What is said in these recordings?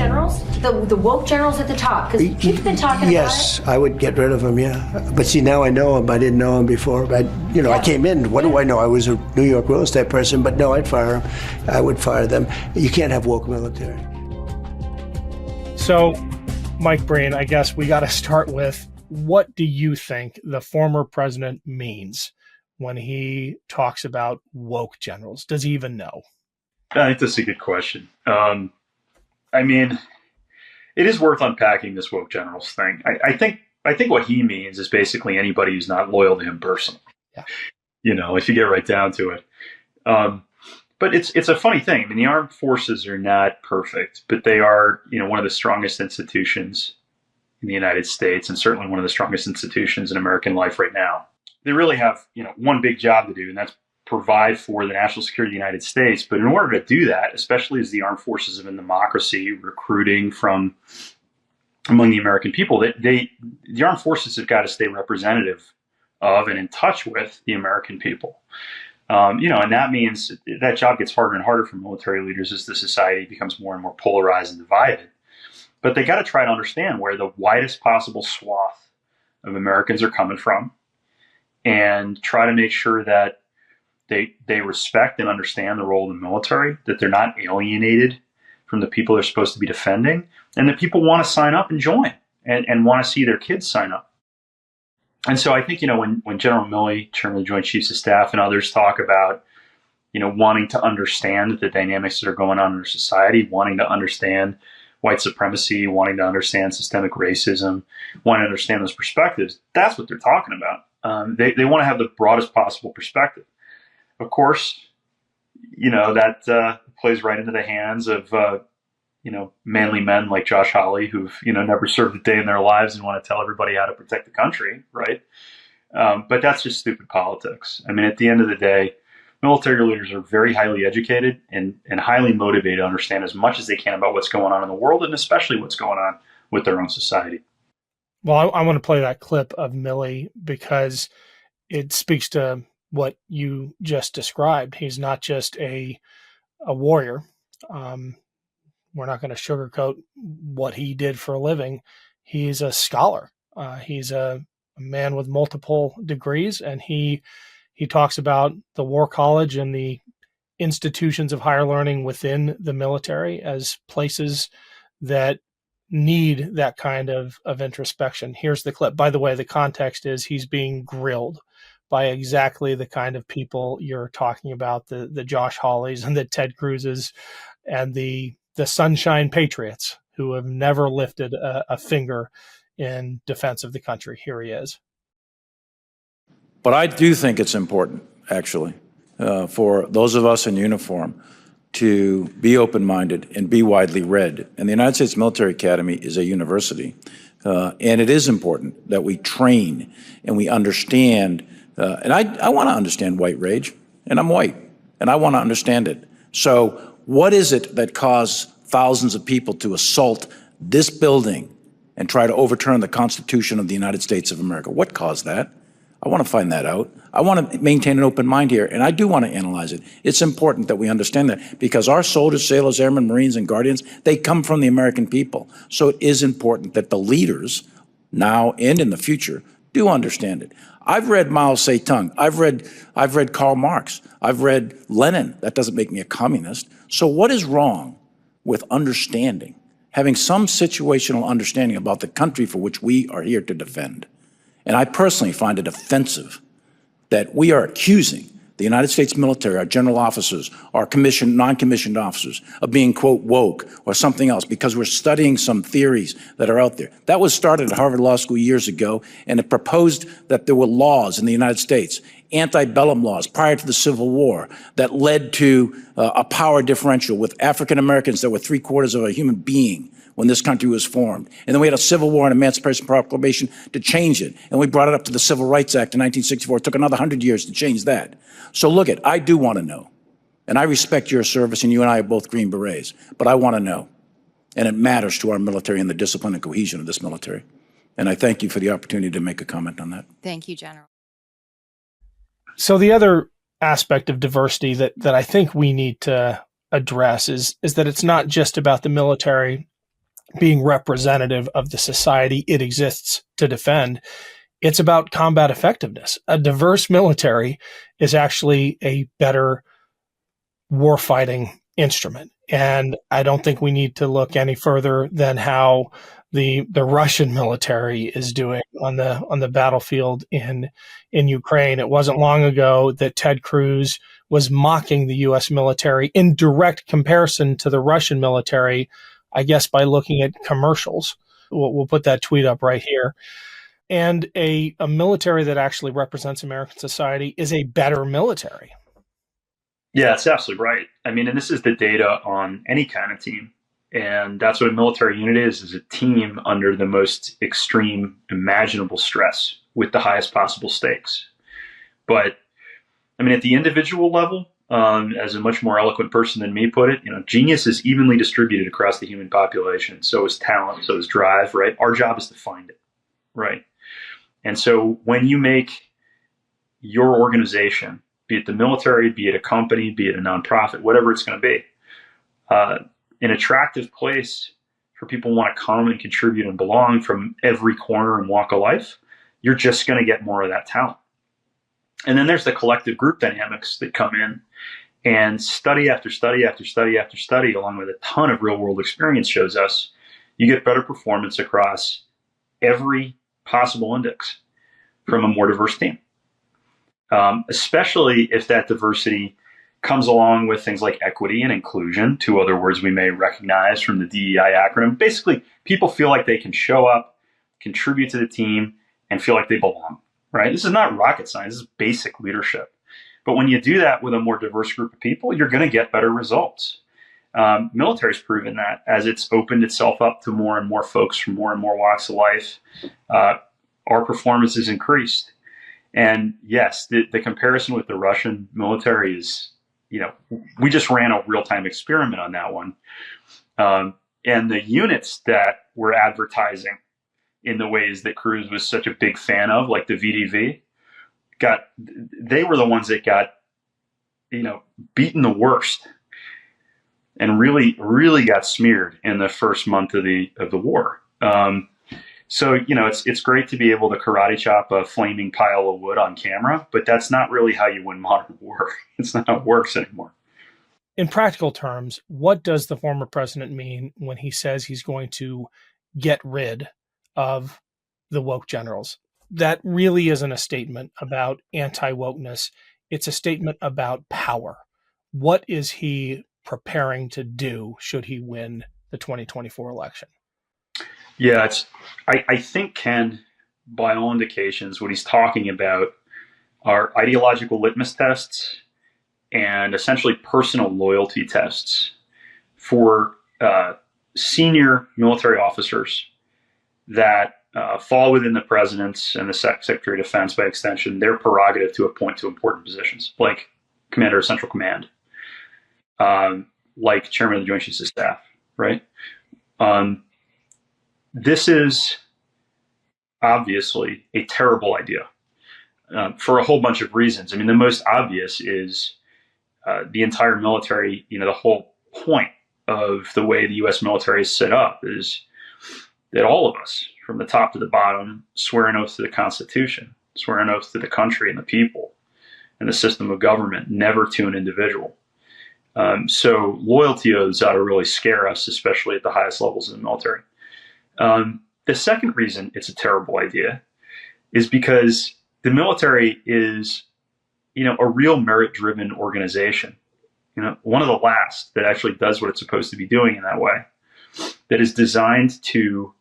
generals? The woke generals at the top? Because people been talking about it. Yes, I would get rid of them, yeah. But see, now I know them. I didn't know them before. But, I came in. What do I know? I was a New York real estate person. But no, I'd fire them. I would fire them. You can't have woke military. So, Mike Breen, I guess we got to start with, what do you think the former president means when he talks about woke generals? Does he even know? I think that's a good question. I mean, it is worth unpacking this woke generals thing. I think what he means is basically anybody who's not loyal to him personally. Yeah. If you get right down to it. But it's a funny thing. I mean, the armed forces are not perfect, but they are, one of the strongest institutions in the United States, and certainly one of the strongest institutions in American life right now. They really have, one big job to do, and that's provide for the national security of the United States. But in order to do that, especially as the armed forces of a democracy recruiting from among the American people, the armed forces have got to stay representative of and in touch with the American people. And that means that job gets harder and harder for military leaders as the society becomes more and more polarized and divided. But they got to try to understand where the widest possible swath of Americans are coming from, and try to make sure that they respect and understand the role of the military, that they're not alienated from the people they're supposed to be defending, and that people want to sign up and join and want to see their kids sign up. And so I think, when General Milley, Chairman of the Joint Chiefs of Staff, and others talk about, wanting to understand the dynamics that are going on in our society, wanting to understand white supremacy, wanting to understand systemic racism, wanting to understand those perspectives, that's what they're talking about. They want to have the broadest possible perspective. Of course, that plays right into the hands of, manly men like Josh Hawley, who've, never served a day in their lives and want to tell everybody how to protect the country, right? But that's just stupid politics. I mean, at the end of the day, military leaders are very highly educated and highly motivated to understand as much as they can about what's going on in the world, and especially what's going on with their own society. Well, I want to play that clip of Milley because it speaks to what you just described. He's not just a warrior. We're not going to sugarcoat what he did for a living. He's a scholar. He's a man with multiple degrees, and he talks about the War College and the institutions of higher learning within the military as places that need that kind of introspection. Here's the clip. By the way, the context is he's being grilled by exactly the kind of people you're talking about, the Josh Hawleys and the Ted Cruzes and the Sunshine Patriots who have never lifted a finger in defense of the country. Here he is. But I do think it's important, actually, for those of us in uniform to be open-minded and be widely read. And the United States Military Academy is a university. And it is important that we train and we understand. And I want to understand white rage, and I'm white, and I want to understand it. So what is it that caused thousands of people to assault this building and try to overturn the Constitution of the United States of America? What caused that? I want to find that out. I want to maintain an open mind here, and I do want to analyze it. It's important that we understand that because our soldiers, sailors, airmen, Marines, and Guardians, they come from the American people. So it is important that the leaders, now and in the future, do understand it. I've read Mao Zedong. I've read Karl Marx. I've read Lenin. That doesn't make me a communist. So what is wrong with understanding, having some situational understanding about the country for which we are here to defend? And I personally find it offensive that we are accusing the United States military, our general officers, our commissioned, non-commissioned officers of being, quote, woke or something else because we're studying some theories that are out there. That was started at Harvard Law School years ago, and it proposed that there were laws in the United States, antebellum laws prior to the Civil War, that led to a power differential with African Americans that were 3/4 of a human being when this country was formed. And then we had a Civil War and Emancipation Proclamation to change it. And we brought it up to the Civil Rights Act in 1964. It took another 100 years to change that. So look I do want to know. And I respect your service, and you and I are both Green Berets. But I want to know. And it matters to our military and the discipline and cohesion of this military. And I thank you for the opportunity to make a comment on that. Thank you, General. So the other aspect of diversity that I think we need to address is that it's not just about the military being representative of the society it exists to defend. It's about combat effectiveness. A diverse military is actually a better warfighting instrument. And I don't think we need to look any further than how the Russian military is doing on the battlefield in Ukraine. It wasn't long ago that Ted Cruz was mocking the U.S. military in direct comparison to the Russian military, I guess by looking at commercials. We'll put that tweet up right here. And a military that actually represents American society is a better military. Yeah, that's absolutely right. I mean, and this is the data on any kind of team. And that's what a military unit is a team under the most extreme imaginable stress with the highest possible stakes. But I mean, at the individual level, as a much more eloquent person than me put it, genius is evenly distributed across the human population. So is talent, so is drive, right? Our job is to find it, right? And so when you make your organization, be it the military, be it a company, be it a nonprofit, whatever it's going to be, an attractive place for people who want to come and contribute and belong from every corner and walk of life, you're just going to get more of that talent. And then there's the collective group dynamics that come in, and study after study after study after study, along with a ton of real world experience, shows us you get better performance across every possible index from a more diverse team. Especially if that diversity comes along with things like equity and inclusion, two other words we may recognize from the DEI acronym. Basically, people feel like they can show up, contribute to the team, and feel like they belong, right? This is not rocket science, this is basic leadership. But when you do that with a more diverse group of people, you're going to get better results. Military's proven that as it's opened itself up to more and more folks from more and more walks of life, our performance has increased. And yes, the comparison with the Russian military is, we just ran a real-time experiment on that one. And the units that we're advertising in the ways that Cruz was such a big fan of, like the VDV, they were the ones that got, beaten the worst and really, really got smeared in the first month of the war. So, it's great to be able to karate chop a flaming pile of wood on camera, but that's not really how you win modern war. It's not how it works anymore. In practical terms, what does the former president mean when he says he's going to get rid of the woke generals? That really isn't a statement about anti-wokeness. It's a statement about power. What is he preparing to do should he win the 2024 election? Yeah, I think, Ken, by all indications, what he's talking about are ideological litmus tests and essentially personal loyalty tests for senior military officers that fall within the president's and the Secretary of Defense, by extension, their prerogative to appoint to important positions, like Commander of Central Command, like Chairman of the Joint Chiefs of Staff, right? This is obviously a terrible idea for a whole bunch of reasons. I mean, the most obvious is the entire military, the whole point of the way the U.S. military is set up is that all of us, from the top to the bottom, swear an oath to the Constitution, swear an oath to the country and the people and the system of government, never to an individual. So loyalty oaths ought to really scare us, especially at the highest levels of the military. The second reason it's a terrible idea is because the military is, a real merit-driven organization. One of the last that actually does what it's supposed to be doing in that way, that is designed to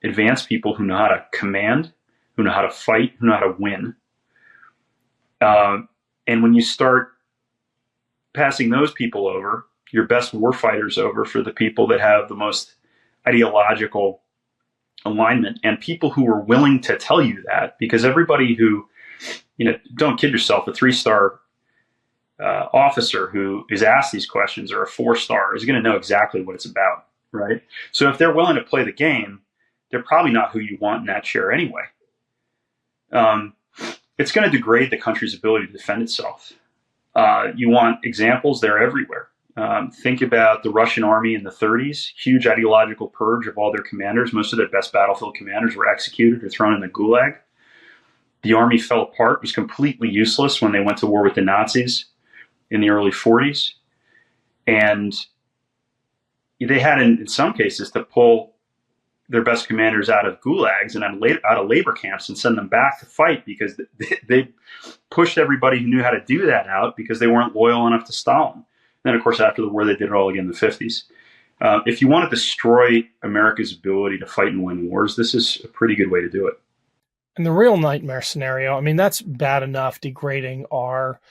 advance people who know how to command, who know how to fight, who know how to win. And when you start passing those people over, your best war fighters over for the people that have the most ideological alignment, and people who are willing to tell you that, because everybody who, don't kid yourself, a 3-star officer who is asked these questions, or a 4-star, is going to know exactly what it's about, right? So if they're willing to play the game, they're probably not who you want in that chair anyway. It's going to degrade the country's ability to defend itself. You want examples, they're everywhere. Think about the Russian army in the 30s, huge ideological purge of all their commanders. Most of their best battlefield commanders were executed or thrown in the gulag. The army fell apart, was completely useless when they went to war with the Nazis in the early 40s. And they had, in some cases, to pull their best commanders out of gulags and out of labor camps and send them back to fight because they pushed everybody who knew how to do that out because they weren't loyal enough to Stalin. Then, of course, after the war, they did it all again in the 50s. If you want to destroy America's ability to fight and win wars, this is a pretty good way to do it. And the real nightmare scenario, I mean, that's bad enough degrading our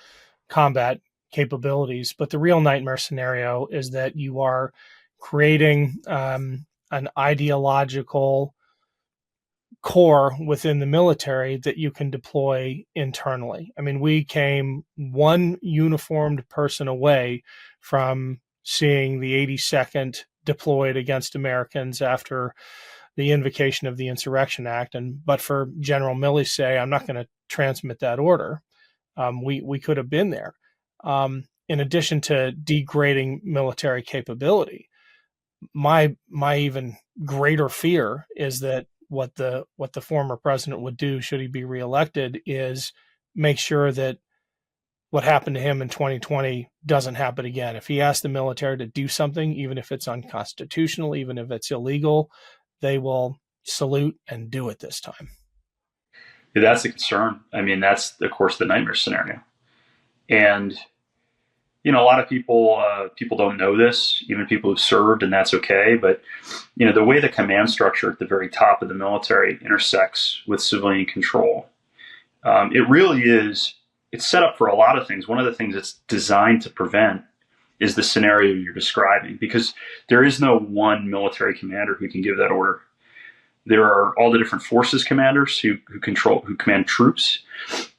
combat capabilities, but the real nightmare scenario is that you are creating an ideological core within the military that you can deploy internally. I mean, we came one uniformed person away from seeing the 82nd deployed against Americans after the invocation of the Insurrection Act. But for General Milley say, I'm not going to transmit that order. We could have been there. In addition to degrading military capability, my even greater fear is that what the former president would do should he be reelected is make sure that what happened to him in 2020 doesn't happen again. If he asks the military to do something, even if it's unconstitutional, even if it's illegal, they will salute and do it this time. Yeah, that's the concern. I mean, that's, of course, the nightmare scenario. And, you know, a lot of people don't know this, even people who've served, and that's okay. But, you know, the way the command structure at the very top of the military intersects with civilian control, it really is, it's set up for a lot of things. One of the things it's designed to prevent is the scenario you're describing, because there is no one military commander who can give that order. There are all the different forces commanders who command troops.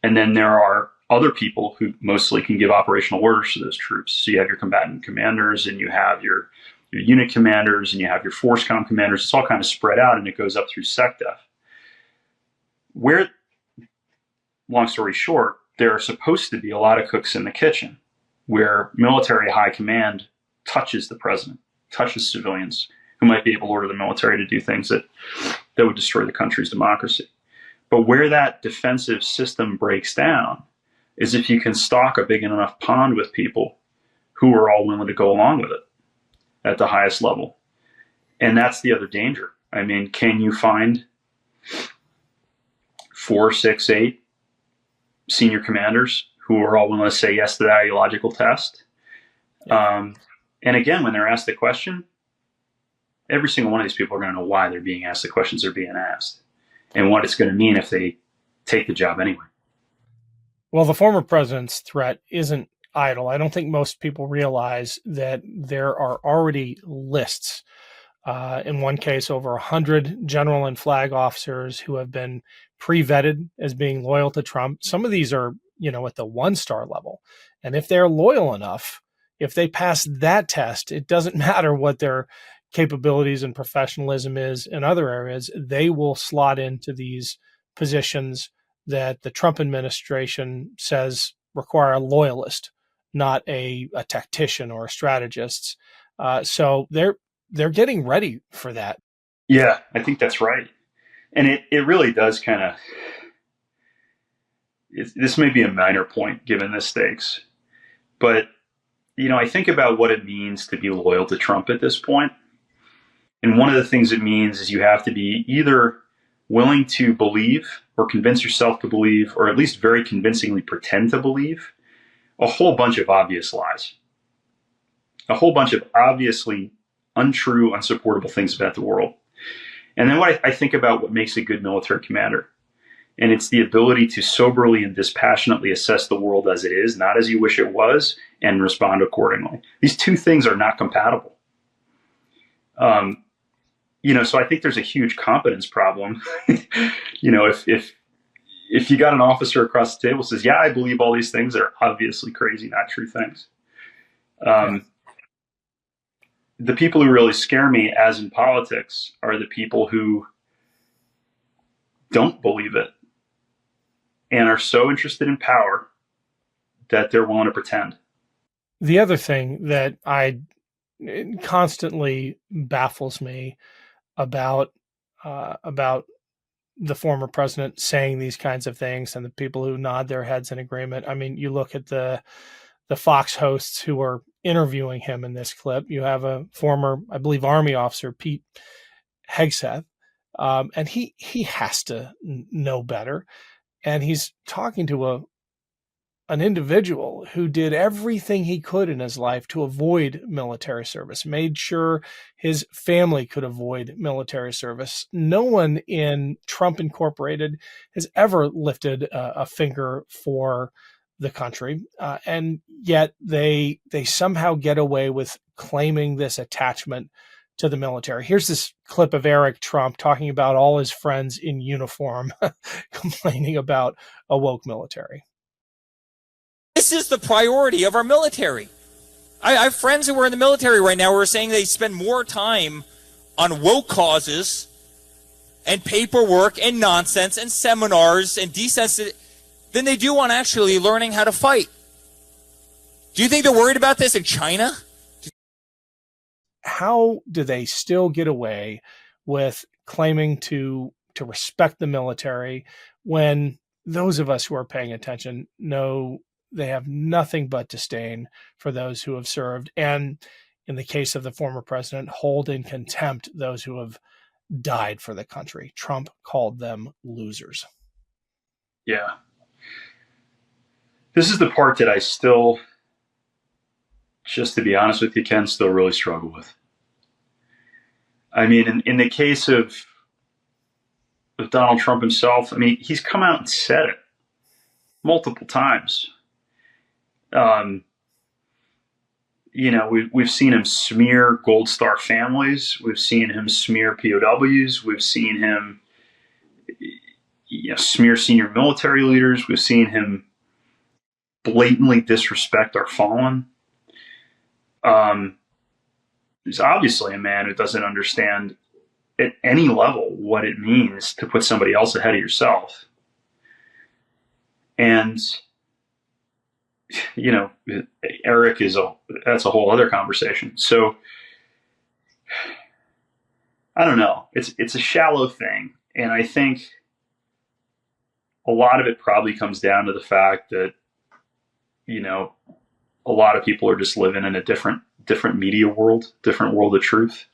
And then there are other people who mostly can give operational orders to those troops. So you have your combatant commanders, and you have your unit commanders, and you have your force comm commanders. It's all kind of spread out, and it goes up through SecDef. Where, long story short, there are supposed to be a lot of cooks in the kitchen, where military high command touches the president, touches civilians who might be able to order the military to do things that would destroy the country's democracy. But where that defensive system breaks down is if you can stock a big enough pond with people who are all willing to go along with it at the highest level. And that's the other danger. I mean, can you find 4, 6, 8 senior commanders who are all willing to say yes to that ideological test? And again, when they're asked the question, every single one of these people are going to know why they're being asked the questions they're being asked and what it's going to mean if they take the job anyway. Well, the former president's threat isn't idle. I don't think most people realize that there are already lists. In one case, over 100 general and flag officers who have been pre-vetted as being loyal to Trump. Some of these are, you know, at the 1-star level. And if they're loyal enough, if they pass that test, it doesn't matter what their capabilities and professionalism is in other areas, they will slot into these positions that the Trump administration says require a loyalist, not a tactician or a strategist. So they're getting ready for that. Yeah, I think that's right. And it really does kind of, this may be a minor point given the stakes, but, you know, I think about what it means to be loyal to Trump at this point. And one of the things it means is you have to be either willing to believe or convince yourself to believe, or at least very convincingly pretend to believe, a whole bunch of obvious lies, a whole bunch of obviously untrue, unsupportable things about the world. And then what I think about what makes a good military commander, and it's the ability to soberly and dispassionately assess the world as it is, not as you wish it was, and respond accordingly. These two things are not compatible. You know, so I think there's a huge competence problem. You know, if you got an officer across the table who says, yeah, I believe all these things, are obviously crazy, not true things. The people who really scare me, as in politics, are the people who don't believe it and are so interested in power that they're willing to pretend. The other thing that it constantly baffles me about the former president saying these kinds of things and the people who nod their heads in agreement. I mean, you look at the Fox hosts who are interviewing him in this clip. You have a former, I believe, Army officer, Pete Hegseth, and he has to know better. And he's talking to an individual who did everything he could in his life to avoid military service, made sure his family could avoid military service. No one in Trump Incorporated has ever lifted a finger for the country. And yet they somehow get away with claiming this attachment to the military. Here's this clip of Eric Trump talking about all his friends in uniform complaining about a woke military. This is the priority of our military. I have friends who are in the military right now who are saying they spend more time on woke causes and paperwork and nonsense and seminars and desensitization than they do on actually learning how to fight. Do you think they're worried about this in China? How do they still get away with claiming to respect the military when those of us who are paying attention know they have nothing but disdain for those who have served, and in the case of the former president, hold in contempt those who have died for the country? Trump called them losers. Yeah. This is the part that I still, just to be honest with you, Ken, still really struggle with. I mean, in the case of Donald Trump himself, I mean, he's come out and said it multiple times. You know, we've seen him smear Gold Star families. We've seen him smear POWs. We've seen him, smear senior military leaders. We've seen him blatantly disrespect our fallen. He's obviously a man who doesn't understand at any level what it means to put somebody else ahead of yourself. And Eric that's a whole other conversation. So I don't know. It's a shallow thing. And I think a lot of it probably comes down to the fact that, a lot of people are just living in a different media world, different world of truth.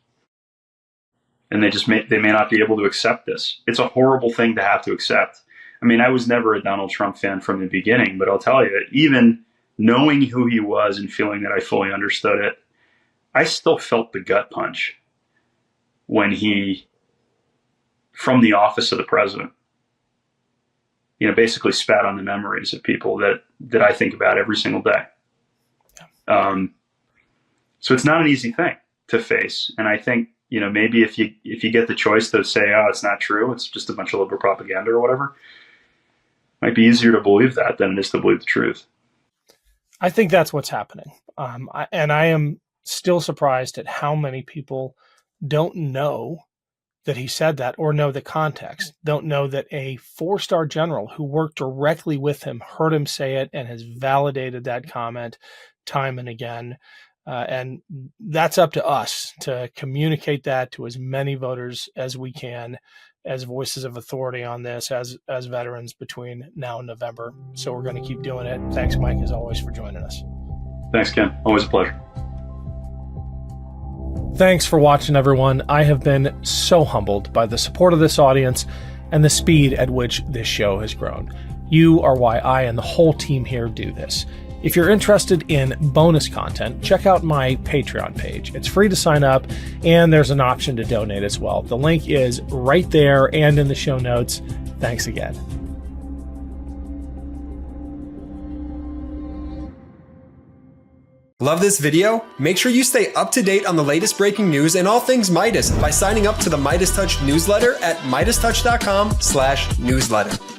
And they may not be able to accept this. It's a horrible thing to have to accept. I mean, I was never a Donald Trump fan from the beginning, but I'll tell you, even knowing who he was and feeling that I fully understood it, I still felt the gut punch when he, from the office of the president, basically spat on the memories of people that I think about every single day. So it's not an easy thing to face. And I think, maybe if you get the choice to say, oh, it's not true, it's just a bunch of liberal propaganda or whatever, it might be easier to believe that than it is to believe the truth. I think that's what's happening. I am still surprised at how many people don't know that he said that or know the context, don't know that a 4-star general who worked directly with him heard him say it and has validated that comment time and again. And that's up to us to communicate that to as many voters as we can as voices of authority on this, as veterans between now and November. So we're going to keep doing it. Thanks, Mike, as always, for joining us. Thanks, Ken. Always a pleasure. Thanks for watching, everyone. I have been so humbled by the support of this audience and the speed at which this show has grown. You are why I and the whole team here do this. If you're interested in bonus content, check out my Patreon page. It's free to sign up, and there's an option to donate as well. The link is right there and in the show notes. Thanks again. Love this video? Make sure you stay up to date on the latest breaking news and all things Meidas by signing up to the MeidasTouch newsletter at MeidasTouch.com/newsletter.